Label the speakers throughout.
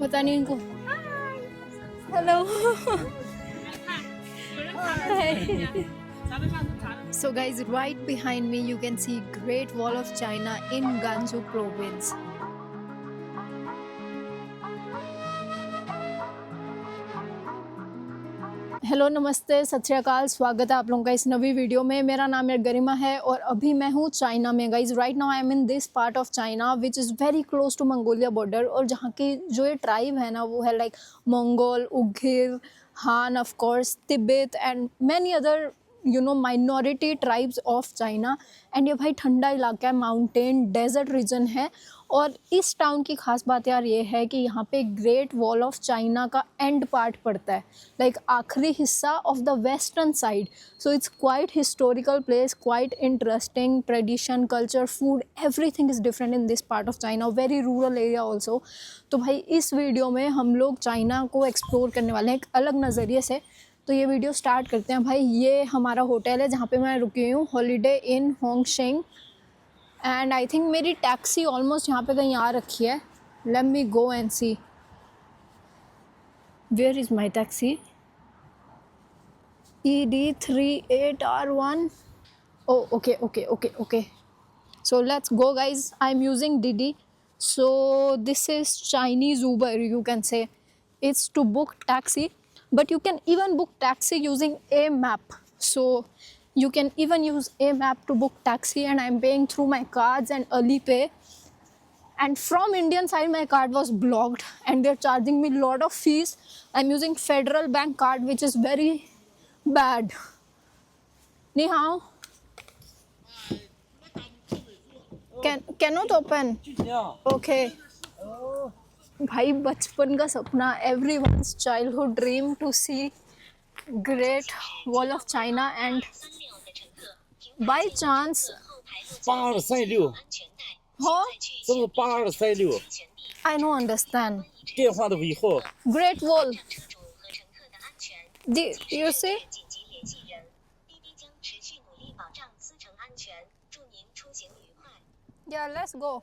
Speaker 1: पता नहीं इनको। Hello. So guys, right behind me you can see Great Wall of China in Gansu province. Hello, नमस्ते, सत श्री अकाल। स्वागत है आप लोगों का इस नवी वीडियो में। मेरा नाम है गरिमा है और अभी मैं हूँ चाइना में। Guys right now I am in this part of China which is very close to Mongolia border. और जहाँ की जो ये ट्राइब है ना वो है लाइक मंगोल, उग्घिर, हान, of course Tibet and many other minority tribes of China. And ये भाई ठंडा इलाका है, माउंटेन डेजर्ट रीजन है। और इस टाउन की खास बात यार ये है कि यहाँ पे ग्रेट वॉल ऑफ चाइना का एंड पार्ट पड़ता है, लाइक आखिरी हिस्सा of the western side. So it's quite historical place, quite interesting. Tradition, culture, food, everything is different in this part of China, very rural area also. तो भाई इस video में हम लोग चाइना को एक्सप्लोर करने वाले हैं एक अलग नज़रिए से। तो ये वीडियो स्टार्ट करते हैं। भाई ये हमारा होटल है जहाँ पे मैं रुकी हुई हूँ, Holiday Inn Hongsheng. And I think मेरी टैक्सी ऑलमोस्ट यहाँ पे कहीं आ रखी है। Let me go and see where is my taxi. ED38R1। oh okay, so let's go guys. I'm using Didi. So this is Chinese Uber, you can say. It's to book taxi, but you can even book taxi using a map. So you can even use a map to book taxi, and I'm paying through my cards and Alipay. And from Indian side my card was blocked and they're charging me a lot of fees. I'm using Federal Bank card which is very bad. Ni hao. Cannot open. Okay. भाई बचपन का सपना, everyone's childhood dream to see Great Wall of China, and by chance
Speaker 2: 8236हो是不是8236
Speaker 1: I don't understand
Speaker 2: 电话的尾后
Speaker 1: Great Wall. Do you see? Yeah, let's go.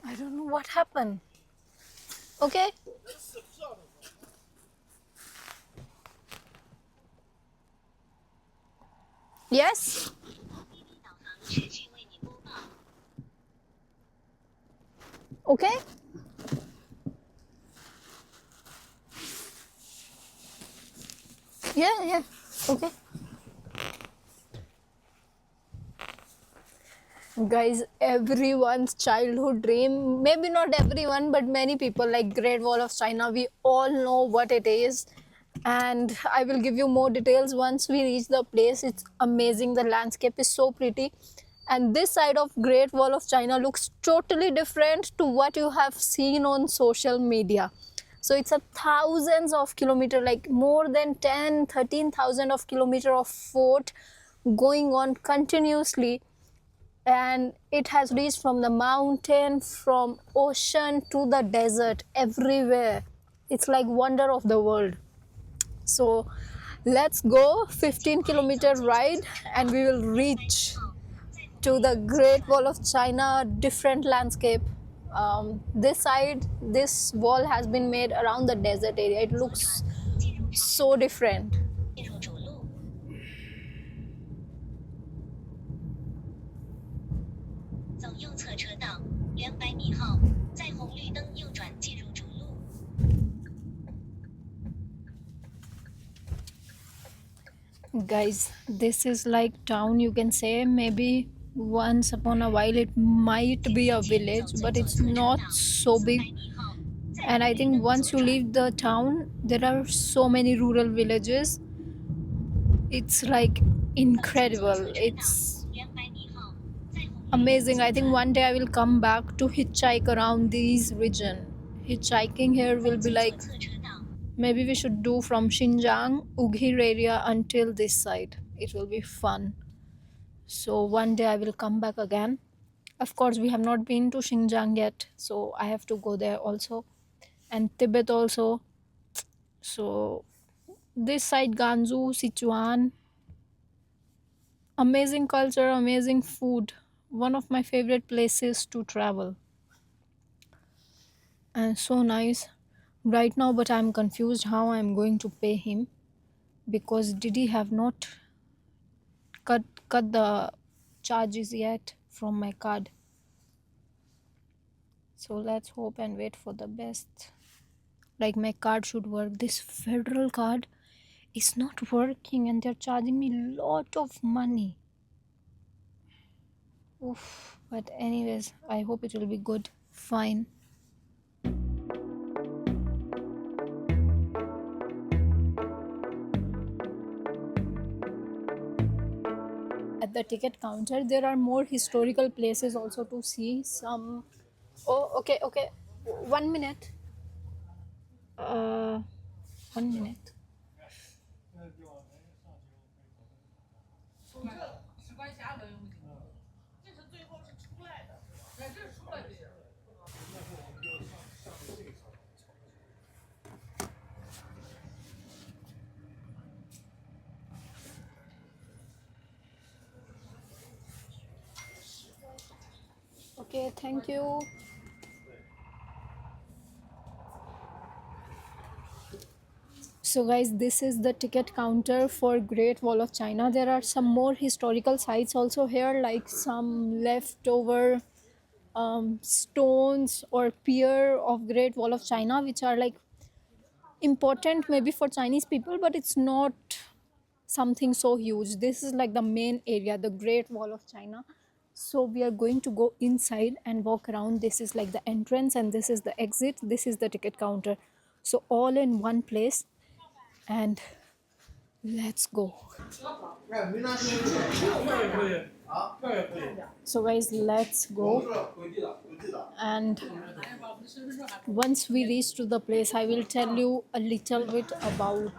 Speaker 1: I don't know what happened. Okay. Yes. Okay. Yeah. Okay. Guys, everyone's childhood dream, maybe not everyone, but many people, like Great Wall of China, we all know what it is. And I will give you more details once we reach the place. It's amazing. The landscape is so pretty. And this side of Great Wall of China looks totally different to what you have seen on social media. So it's a thousands of kilometers, like more than 10-13,000 of kilometers of fort going on continuously. And it has reached from the mountain, from ocean to the desert, everywhere. It's like wonder of the world. So let's go 15-kilometer ride and we will reach to the Great Wall of China. Different landscape. This side, this wall has been made around the desert area. It looks so different. Guys, this is like town, you can say. Maybe once upon a while it might be a village, but it's not so big. And I think once you leave the town there are so many rural villages. It's like incredible. It's amazing. I think one day I will come back to hitchhike around these region. Hitchhiking here will be like, maybe we should do from Xinjiang, Ughir area until this side. It will be fun. So one day I will come back again. Of course, we have not been to Xinjiang yet, so I have to go there also, and Tibet also. So this side, Gansu, Sichuan, amazing culture, amazing food. One of my favorite places to travel, and so nice right now. But I'm confused how I'm going to pay him because Didi have not cut the charges yet from my card. So let's hope and wait for the best. Like my card should work. This federal card is not working and they're charging me lot of money. Oof. But anyways, I hope it will be good. Fine. At the ticket counter, there are more historical places also to see. Some. Oh, okay, okay. 1 minute. Uh, 1 minute. Okay, thank you. So guys, this is the ticket counter for Great Wall of China. There are some more historical sites also here, like some leftover stones or pier of Great Wall of China, which are like important maybe for Chinese people, but it's not something so huge. This is like the main area, the Great Wall of China. So we are going to go inside and walk around. This is like the entrance and this is the exit. This is the ticket counter. So all in one place, and let's go. So guys, let's go. And once we reach to the place, I will tell you a little bit about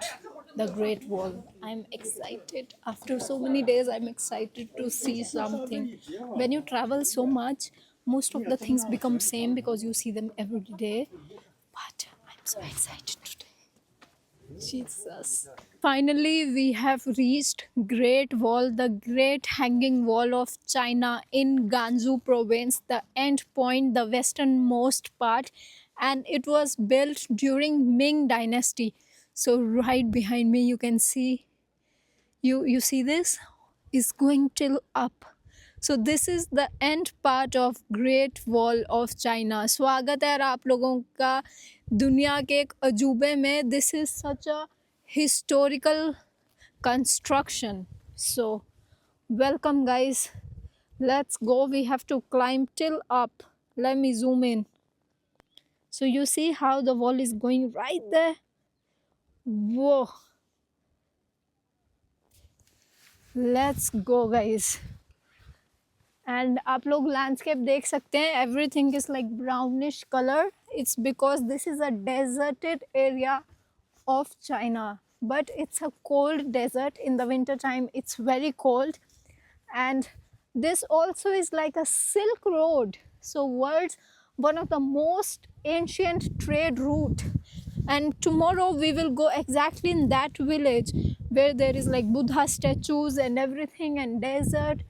Speaker 1: the Great Wall. I'm excited. After so many days, I'm excited to see something. When you travel so much, most of the things become same because you see them every day. But I'm so excited today. Jesus. Finally, we have reached Great Wall, the Great Hanging Wall of China in Gansu province, the end point, the westernmost part, and it was built during Ming Dynasty. So right behind me, you can see, you see this is going till up. So this is the end part of Great Wall of China. स्वागत है आप लोगों का दुनिया के एक अजूबे में. This is such a historical construction. So welcome guys. Let's go. We have to climb till up. Let me zoom in. So you see how the wall is going right there. Whoa. Let's go guys. And आप लोग landscape देख सकते हैं. Everything is like brownish color. It's because this is a deserted area of China, but it's a cold desert. In the winter time it's very cold, and this also is like a silk road. So world's one of the most ancient trade route, and tomorrow we will go exactly in that village where there is like Buddha statues and everything and desert,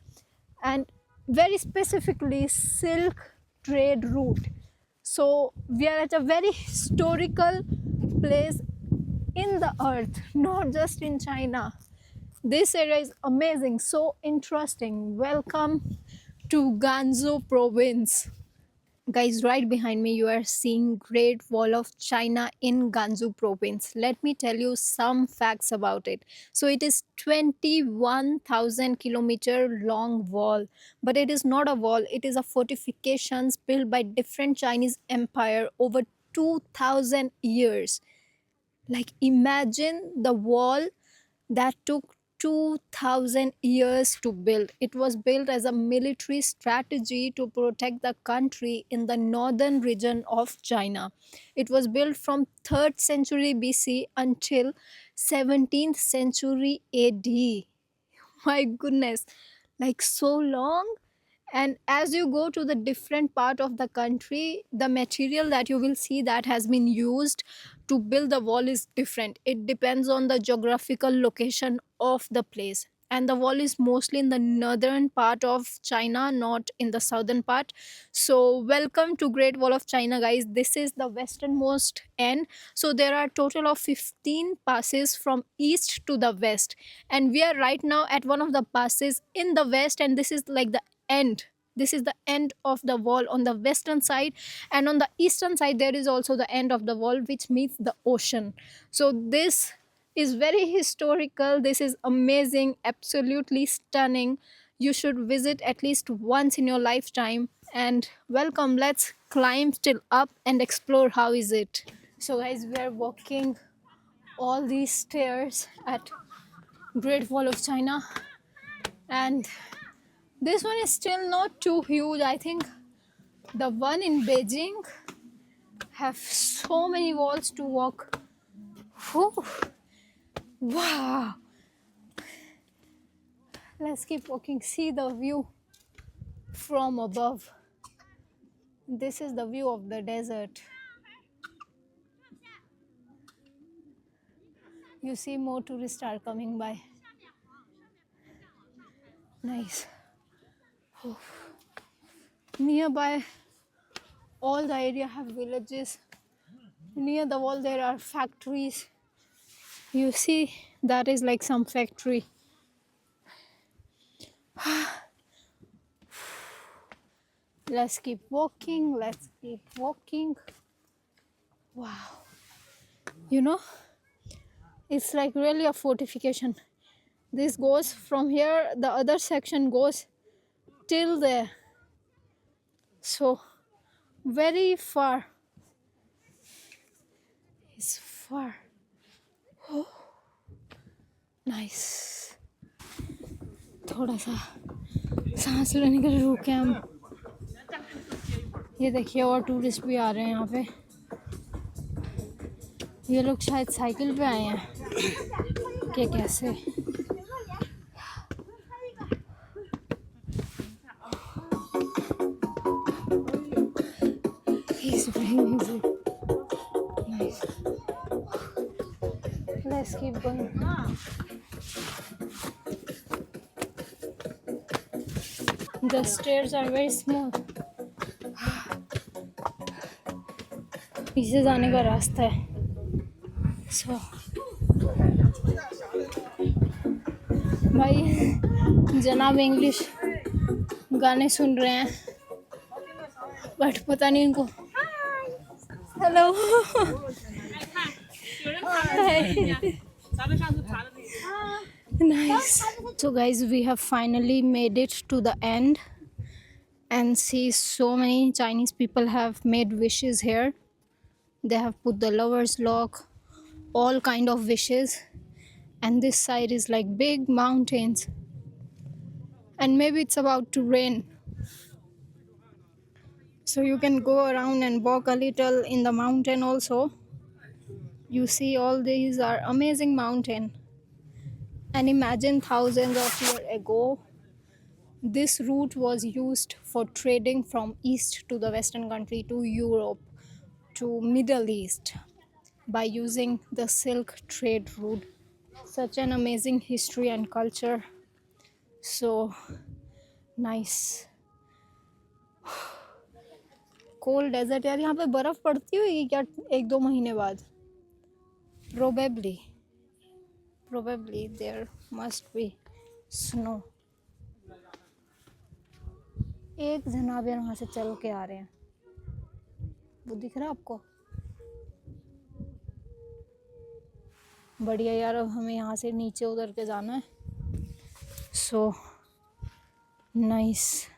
Speaker 1: and very specifically silk trade route. So we are at a very historical place in the earth, not just in China. This area is amazing, so interesting. Welcome to Gansu province. Guys, right behind me you are seeing Great Wall of China in Gansu province. Let me tell you some facts about it. So it is 21,000 kilometer long wall, but it is not a wall, it is a fortifications built by different Chinese empire over 2000 years. Like imagine the wall that took 2000 years to build. It was built as a military strategy to protect the country in the northern region of China. It was built from 3rd century BC until 17th century AD. My goodness. like so long. And as you go to the different part of the country, the material that you will see that has been used to build the wall is different. It depends on the geographical location of the place, and the wall is mostly in the northern part of China, not in the southern part. So welcome to Great Wall of China, guys. This is the westernmost end. So there are total of 15 passes from east to the west, and we are right now at one of the passes in the west, and this is like the end. This is the end of the wall on the western side, and on the eastern side there is also the end of the wall, which meets the ocean. So this is very historical. This is amazing, absolutely stunning. You should visit at least once in your lifetime. And welcome, let's climb still up and explore how is it. So guys, we are walking all these stairs at Great Wall of China, and this one is still not too huge. I think the one in Beijing have so many walls to walk. Whew. Wow. Let's keep walking. See the view from above. This is the view of the desert. You see more tourists are coming by. Nice. Whew. Nearby all the area have villages. Near the wall there are factories. You see that is like some factory. Let's keep walking. Let's keep walking. Wow. You know, it's like really a fortification. This goes from here, the other section goes till there. So very far. It's far. Oh, nice. थोड़ा सा सांस लेने के लिए रुके हम. ये देखिए और टूरिस्ट भी आ रहे हैं यहाँ पे. ये लोग शायद साइकिल पे आए हैं कि कैसे. He's playing music. Nice. Let's keep going. The stairs are very small. पीछे जाने का रास्ता है. So, भाई जनाब इंग्लिश गाने सुन रहे हैं, बट पता नहीं इनको. Hello. Nice. So guys, we have finally made it to the end, and see so many Chinese people have made wishes here. They have put the lover's lock, all kind of wishes, and this side is like big mountains, and maybe it's about to rain, so you can go around and walk a little in the mountain also. You see all these are amazing mountain, and imagine thousands of years ago this route was used for trading from east to the western country, to Europe, to Middle East, by using the silk trade route. Such an amazing history and culture. So nice. Cold desert यार. यहाँ पे बर्फ पड़ती होगी क्या 1-2 महीने बाद? Probably there must be snow. एक जनाब यार वहाँ से चल के आ रहे हैं, वो दिख रहा है आपको? बढ़िया यार. अब हमें यहाँ से नीचे उतर के जाना है. So nice.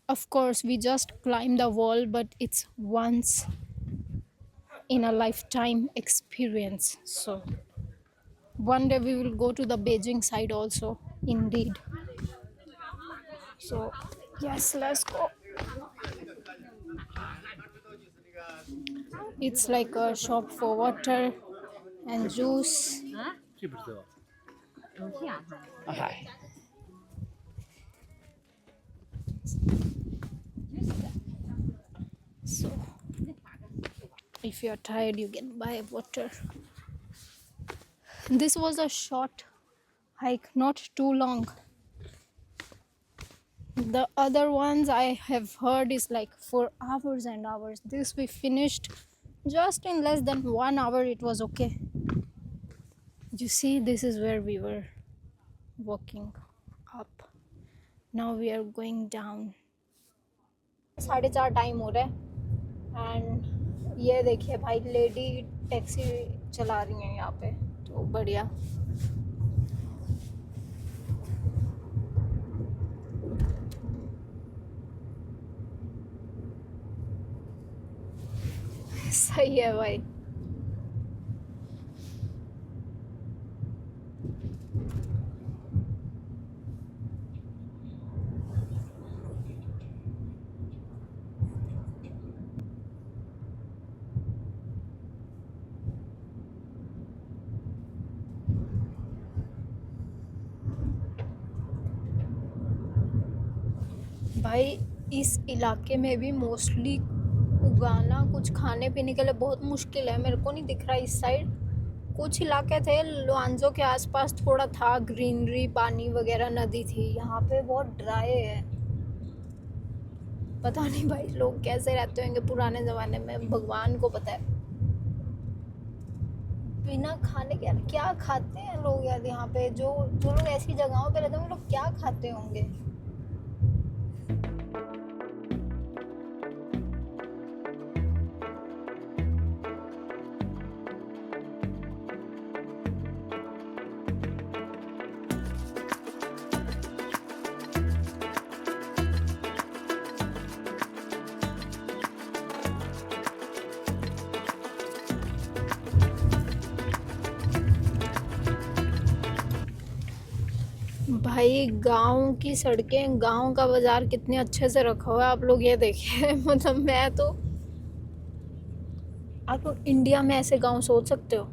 Speaker 1: Of course we just climbed the wall, but it's once in a lifetime experience. So one day we will go to the Beijing side also, indeed. So yes, let's go. It's like a shop for water and juice.
Speaker 2: Hi.
Speaker 1: So if you're tired, you can buy water. This was a short hike, not too long. The other ones I have heard is like for hours and hours. This we finished just in less than 1 hour. It was okay. You see, this is where we were walking up. Now we are going down. 4:30 time हो रहा है and ये देखिए भाई lady taxi चला रही हैं यहाँ पे, तो बढ़िया. सही है भाई. भाई इस इलाके में भी मोस्टली उगाना कुछ खाने पीने के लिए बहुत मुश्किल है. मेरे को नहीं दिख रहा इस साइड. कुछ इलाके थे लुआंजो के आसपास थोड़ा था ग्रीनरी, पानी वगैरह, नदी थी. यहाँ पे बहुत ड्राई है. पता नहीं भाई लोग कैसे रहते होंगे पुराने ज़माने में, भगवान को पता है. बिना खाने के यार क्या खाते हैं लोग यार यहाँ पे. जो जो लोग ऐसी जगहों पे रहते हैं वो लोग क्या खाते होंगे. भाई गांव की सड़कें, गांव का बाजार कितने अच्छे से रखा हुआ है आप लोग ये देखिए. मतलब मैं तो, आप लोग इंडिया में ऐसे गांव सोच सकते हो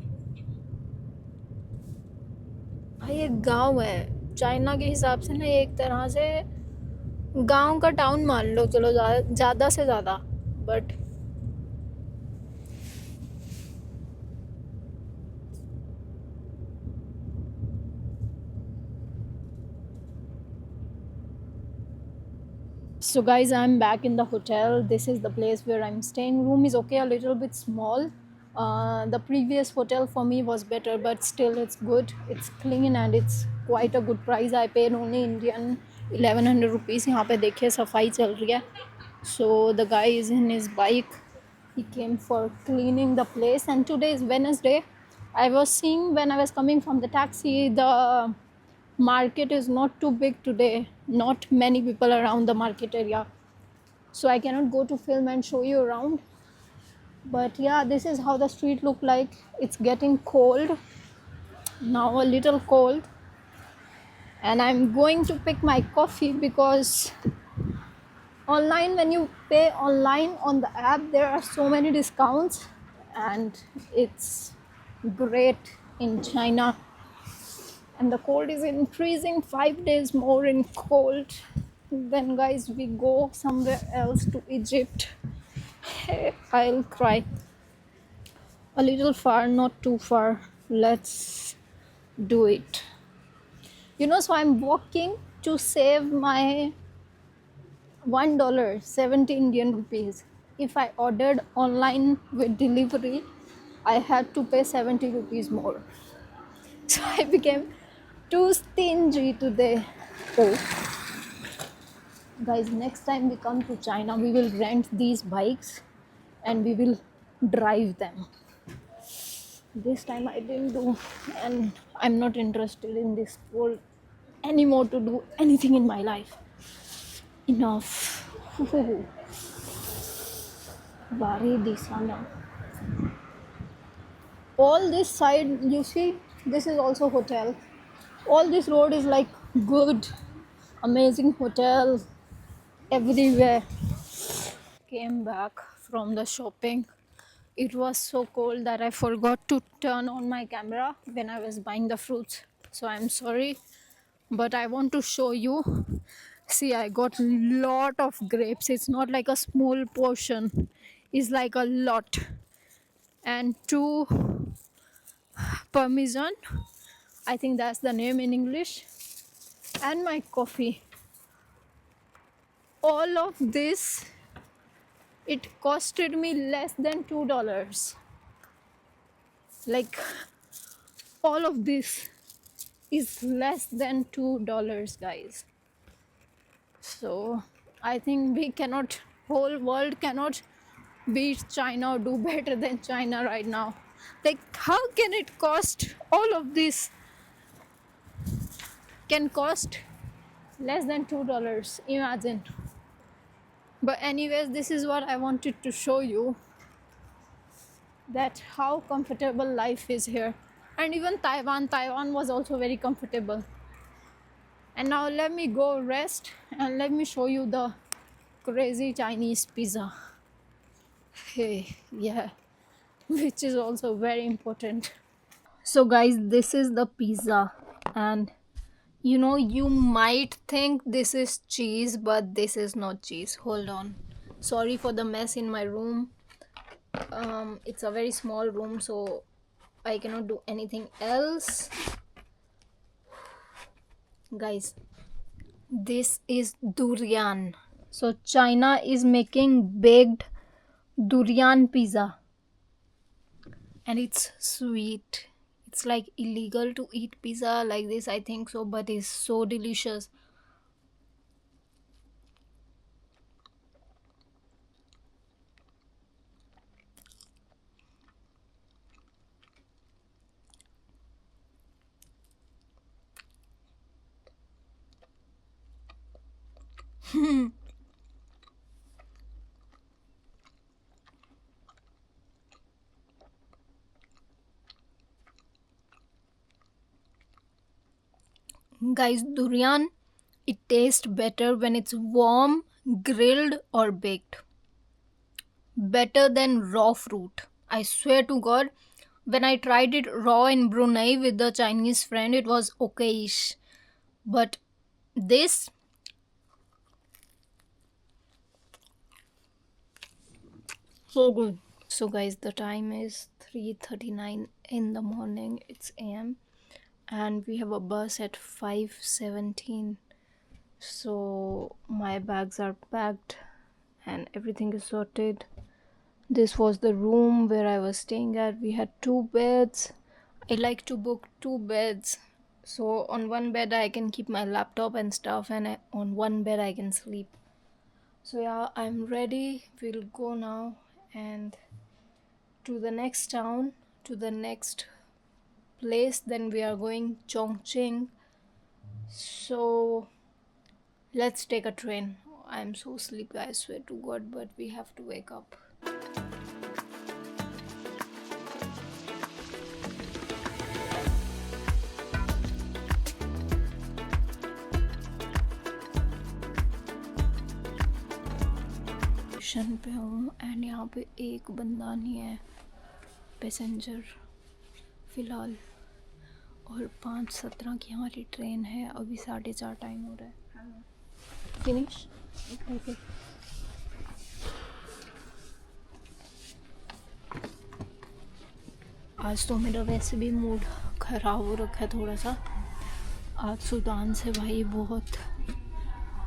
Speaker 1: भाई. ये गांव है चाइना के हिसाब से ना, एक तरह से गांव का टाउन मान लो चलो, ज़्यादा से ज़्यादा. But so guys, I'm back in the hotel. This is the place where I'm staying. Room is okay, a little bit small. The previous hotel for me was better, but still it's good. It's clean and it's quite a good price. I paid only Indian 1100 rupees. यहाँ पे देखिए सफाई चल रही है. So the guy is in his bike. He came for cleaning the place. And today is Wednesday. I was seeing when I was coming from the taxi, the market is not too big today. Not many people around the market area. So I cannot go to film and show you around. But yeah, this is how the street look like. It's getting cold. Now a little cold. And I'm going to pick my coffee because online, when you pay online on the app, there are so many discounts and it's great in China. And the cold is increasing, 5 days more in cold. Then guys, we go somewhere else to Egypt. I'll cry. A little far, not too far. Let's do it. So I'm walking to save my $1, 70 Indian rupees. If I ordered online with delivery, I had to pay 70 rupees more. So I became too stingy today. Oh. Guys, next time we come to China, we will rent these bikes and we will drive them. This time I didn't do, and I'm not interested in this world anymore to do anything in my life. Enough. Bari Disana. All this side, you see, this is also hotel. All this road is like good, amazing hotel everywhere. Came back from the shopping. It was so cold that I forgot to turn on my camera when I was buying the fruits. so I'm sorry, but I want to show you. See, I got lot of grapes. It's not like a small portion, it's like a lot. And two parmesan, I think that's the name in English, and my coffee. All of this, it costed me less than $2. Like, all of this is less than $2, guys. So I think we cannot, whole world cannot beat China or do better than China right now. Like, how can it cost, all of this can cost less than $2? Imagine. But anyways, this is what I wanted to show you, that how comfortable life is here. And even Taiwan was also very comfortable. And now let me go rest and let me show you the crazy Chinese pizza. Hey, yeah, which is also very important. So guys, this is the pizza, and you know, you might think this is cheese, but this is not cheese. Hold on, sorry for the mess in my room. It's a very small room, so I cannot do anything else. Guys, this is durian. So China is making baked durian pizza, and it's sweet. It's like illegal to eat pizza like this, I think so, but it's so delicious. Guys, durian, it tastes better when it's warm, grilled, or baked. Better than raw fruit. I swear to God, when I tried it raw in Brunei with the Chinese friend, it was okayish. But this, so good. So guys, the time is 3:39 in the morning. It's AM, and we have a bus at 5:17. So my bags are packed and everything is sorted. This was the room where I was staying at. We had 2 beds. I like to book 2 beds. So on one bed I can keep my laptop and stuff, and on one bed I can sleep. So yeah, I'm ready. We'll go now and to the next town, to the next place. Then we are going Chongqing. So let's take a train. I'm so sleepy, I swear to God, but we have to wake up. Station पे हूँ and यहाँ पे एक बंदा नहीं है passenger फ़िलहाल, और 5:17 की हमारी ट्रेन है. अभी 4:30 टाइम हो रहा है. फिनिश. ओके. आज तो मेरा वैसे भी मूड ख़राब हो रखा है थोड़ा सा. आज सूडान से भाई बहुत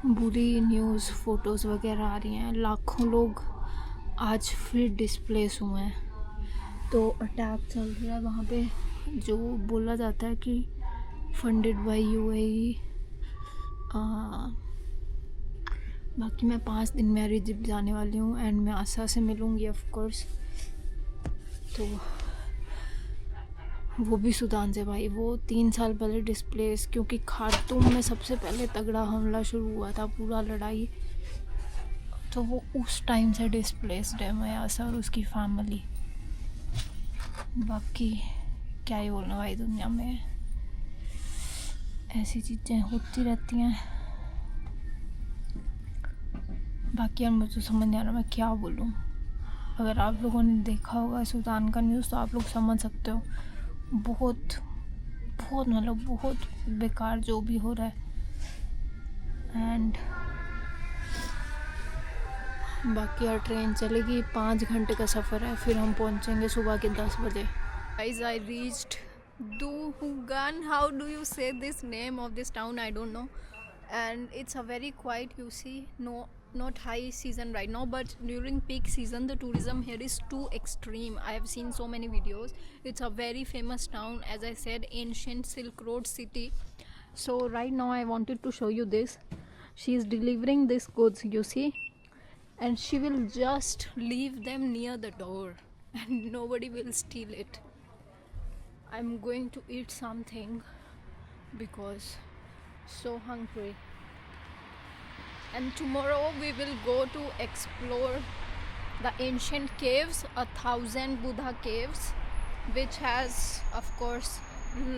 Speaker 1: बुरी न्यूज़, फ़ोटोज़ वगैरह आ रही हैं. लाखों लोग आज फिर डिस्प्लेस हुए हैं. तो अटैक चल रहा है वहाँ पे, जो बोला जाता है कि फंडेड बाय UAE. बाकी मैं 5 दिन में इजिप्ट जाने वाली हूँ एंड मैं आसा से मिलूँगी ऑफ कोर्स. तो वो भी सूडान से भाई, वो 3 साल पहले डिस्प्लेस, क्योंकि खार्तूम में सबसे पहले तगड़ा हमला शुरू हुआ था, पूरा लड़ाई, तो वो उस टाइम से डिस्प्लेस्ड है मयासा और उसकी फैमिली. बाकी क्या ही बोलना भाई, दुनिया में ऐसी चीज़ें होती रहती हैं. बाकी यार मुझे समझ नहीं आ रहा मैं क्या बोलूँ. अगर आप लोगों ने देखा होगा सूडान का न्यूज़ तो आप लोग समझ सकते हो. बहुत बहुत मतलब बहुत बेकार जो भी हो रहा है। एंड बाकी यार ट्रेन चलेगी, 5 घंटे का सफ़र है, फिर हम पहुंचेंगे सुबह के 10 बजे। Guys I reached Duhugan. How do you say this name of this town? I don't know. And it's a very quiet, you see, no, not high season right now, but during peak season the tourism here is too extreme. I have seen so many videos. It's a very famous town, as I said, ancient Silk Road city. So right now I wanted to show you this. She is delivering these goods, you see, and she will just leave them near the door and nobody will steal it. I'm going to eat something because so hungry. And tomorrow we will go to explore the ancient caves, 1,000 Buddha caves, which has of course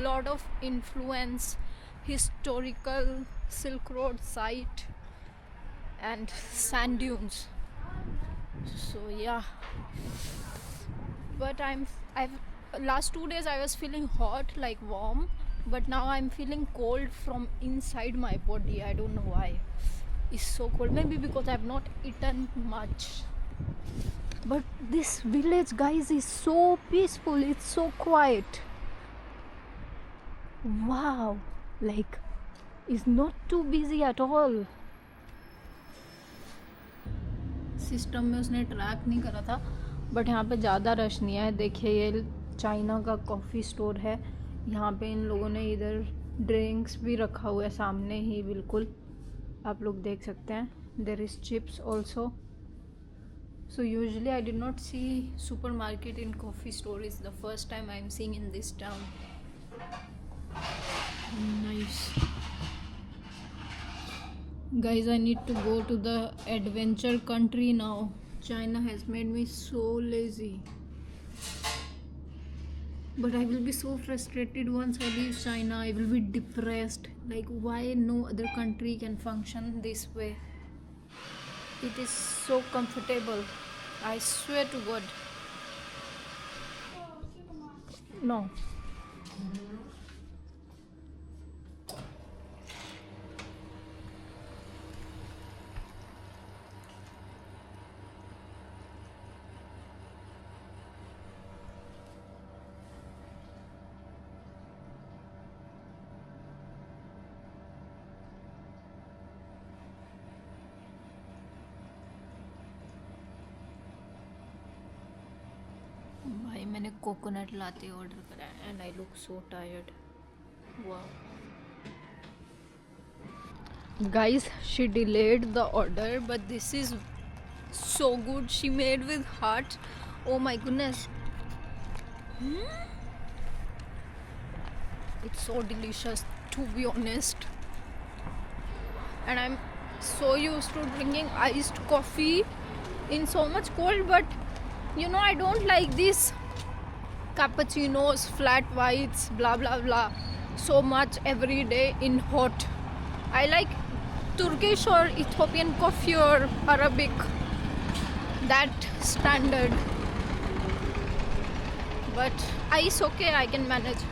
Speaker 1: lot of influence, historical Silk Road site and sand dunes. So yeah, but I've last 2 days I was feeling hot, like warm, but now I'm feeling cold from inside my body. I don't know why it's so cold. Maybe because I've not eaten much. But this village, guys, is so peaceful. It's so quiet. Wow, like it's not too busy at all. System में उसने track नहीं करा था, but यहाँ पे ज़्यादा rush नहीं है। देखिए ये चाइना का कॉफ़ी स्टोर है, यहाँ पे इन लोगों ने इधर ड्रिंक्स भी रखा हुआ है सामने ही, बिल्कुल आप लोग देख सकते हैं। There is chips also. So usually I did not see super market in coffee store, is the first time I am seeing in this town. Nice guys, I need to go to the adventure country now. China has made me so lazy, but I will be so frustrated once I leave China. I will be depressed, like why no other country can function this way. It is so comfortable, I swear to God. No. भाई मैंने coconut लाते order करा है and I look so tired. Wow guys, she delayed the order but this is so good. She made with heart. Oh my goodness. It's so delicious, to be honest. And I'm so used to drinking iced coffee in so much cold, but you know I don't like these cappuccinos, flat whites, blah blah blah so much every day in hot. I like Turkish or Ethiopian coffee or Arabic, that standard. But ice okay, I can manage.